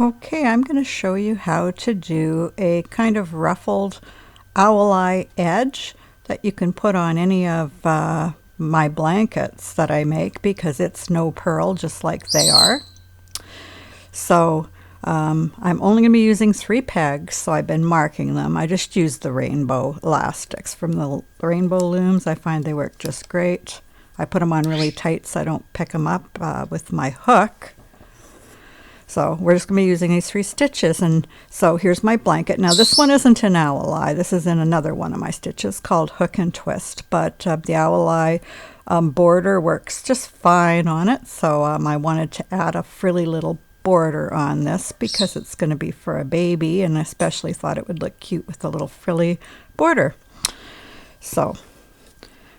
Okay, I'm going to show you how to do a kind of ruffled owl eye edge that you can put on any of my blankets that I make because it's no purl, just like they are. So I'm only going to be using 3 pegs, so I've been marking them. I just used the rainbow elastics from the rainbow looms. I find they work just great. I put them on really tight so I don't pick them up with my hook. So we're just going to be using these 3 stitches. And so here's my blanket. Now this one isn't an owl eye. This is in another one of my stitches called Hook and Twist. But the owl eye border works just fine on it. So I wanted to add a frilly little border on this because it's going to be for a baby. And I especially thought it would look cute with a little frilly border. So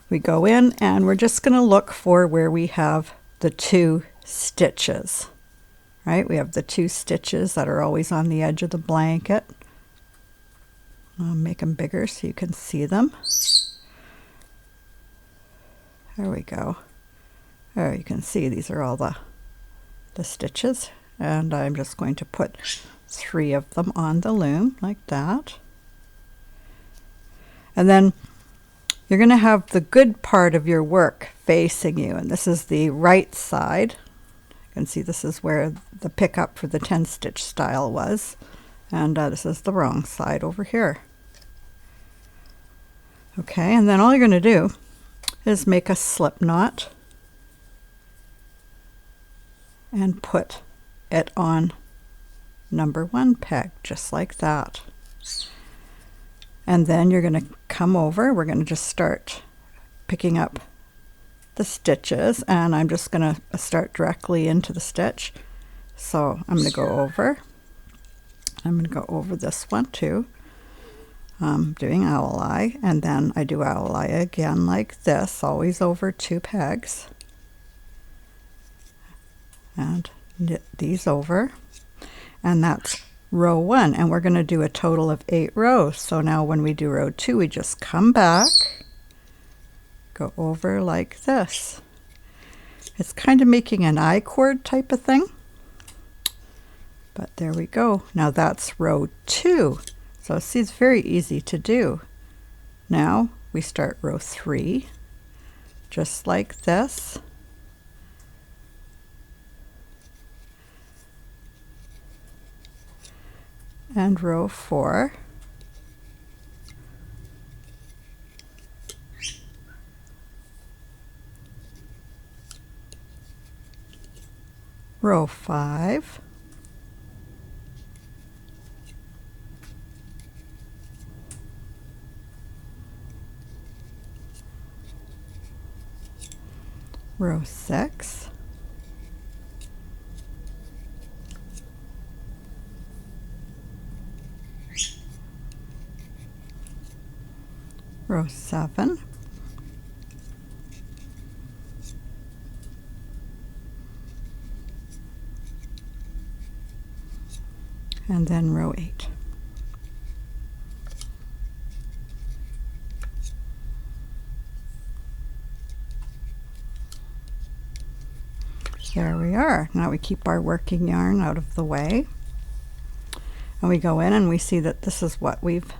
we go in and we're just going to look for where we have the 2 stitches. Right, we have the 2 stitches that are always on the edge of the blanket. I'll make them bigger so you can see them. There we go. There you can see these are all the stitches, and I'm just going to put 3 of them on the loom like that. And then you're going to have the good part of your work facing you, and this is the right side. You can see this is where the pickup for the 10 stitch style was, and this is the wrong side over here. Okay, and then all you're going to do is make a slip knot and put it on number 1 peg, just like that. And then you're going to come over, we're going to just start picking up the stitches, and I'm just going to start directly into the stitch. So I'm going to go over. I'm going to go over this one too. I'm doing owl eye, and then I do owl eye again like this, always over 2 pegs. And knit these over. And that's row 1, and we're going to do a total of 8 rows. So now when we do row 2, we just come back, go over like this. It's kind of making an I-cord type of thing, but there we go. Now that's row 2. So see, it's very easy to do. Now we start row 3, just like this. And row 4. Row 5, row 6, row 7, and then row 8. There we are. Now we keep our working yarn out of the way, and we go in and we see that this is what we've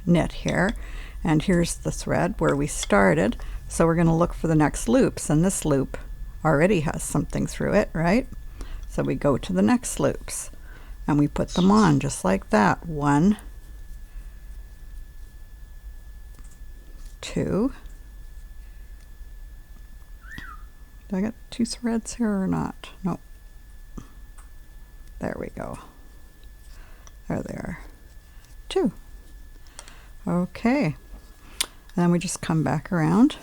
knit here, and here's the thread where we started. So we're going to look for the next loops, and this loop already has something through it, right? So we go to the next loops and we put them on just like that. 1, 2. Do I got 2 threads here or not? Nope. There we go. There they are. 2. Okay. Then we just come back around.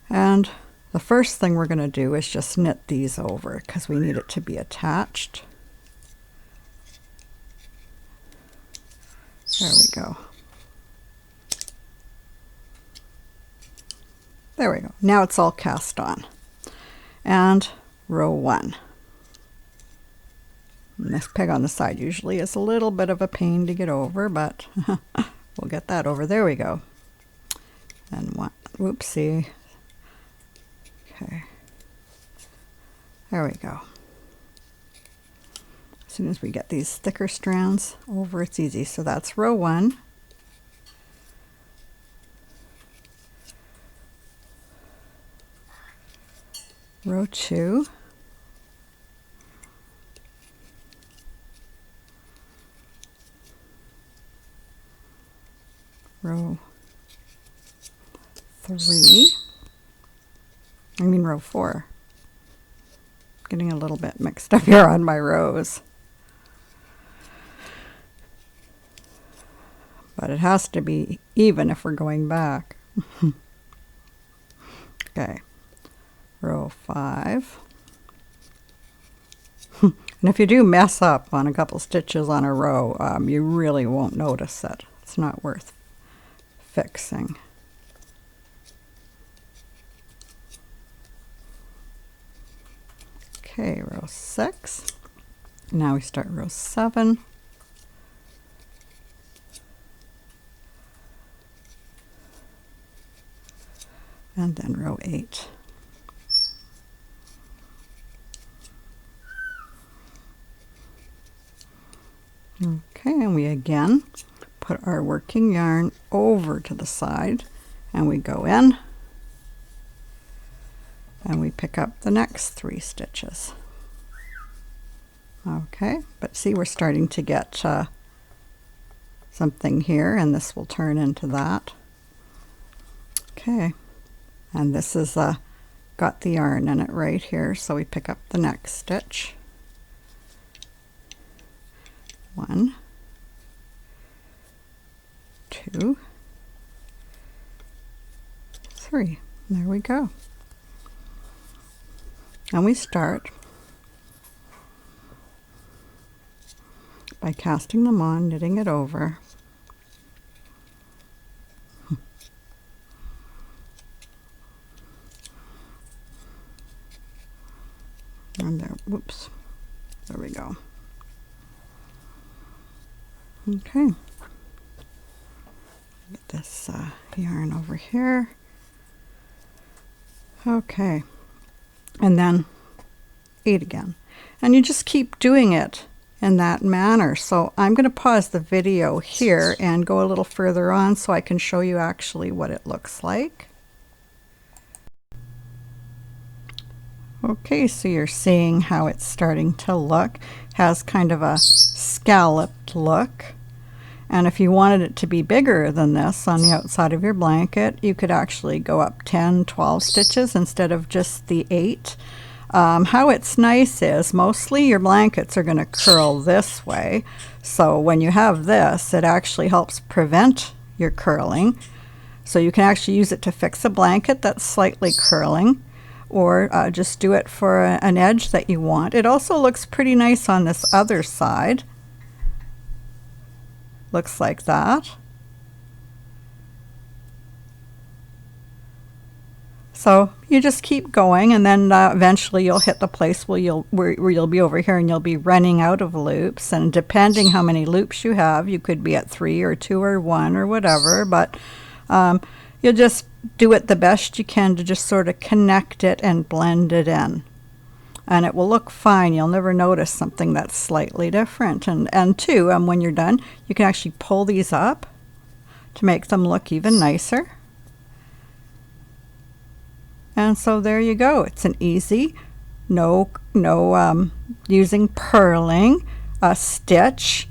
And the first thing we're going to do is just knit these over because we need it to be attached. There we go. There we go. Now it's all cast on. And row 1. And this peg on the side usually is a little bit of a pain to get over, but we'll get that over. There we go. And one, whoopsie. Okay. There we go. As soon as we get these thicker strands over, it's easy. So that's row 1. Row 2. Row 3. Row 4. Getting a little bit mixed up here on my rows. But it has to be even if we're going back. Okay, row 5. And if you do mess up on a couple stitches on a row, you really won't notice it. It's not worth fixing. Okay, row 6. Now we start row 7. And then row 8. Okay, and we again put our working yarn over to the side, and we go in, and we pick up the next 3 stitches. Okay, but see, we're starting to get something here, and this will turn into that. Okay, and this is got the yarn in it right here, so we pick up the next stitch. 1, 2, 3. There we go. And we start by casting them on, knitting it over. And there, whoops, there we go. Okay, get this yarn over here. Okay, and then 8 again. And you just keep doing it in that manner. So I'm going to pause the video here and go a little further on so I can show you actually what it looks like. Okay, so you're seeing how it's starting to look. Has kind of a scalloped look. And if you wanted it to be bigger than this on the outside of your blanket, you could actually go up 10, 12 stitches instead of just the 8. How it's nice is mostly your blankets are going to curl this way. So when you have this, it actually helps prevent your curling. So you can actually use it to fix a blanket that's slightly curling, or just do it for an edge that you want. It also looks pretty nice on this other side. Looks like that. So you just keep going, and then eventually you'll hit the place where you'll be over here and you'll be running out of loops. And depending how many loops you have, you could be at 3 or 2 or 1 or whatever, but you'll just do it the best you can to just sort of connect it and blend it in. And it will look fine. You'll never notice something that's slightly different. And too, when you're done, you can actually pull these up to make them look even nicer. And so there you go. It's an easy, no using purling stitch.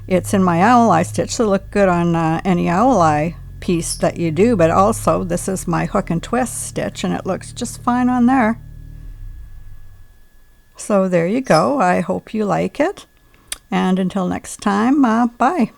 It's in my owl eye stitch, so look good on any owl eye piece that you do, but also this is my hook and twist stitch, and it looks just fine on there. So there you go. I hope you like it, and until next time, bye.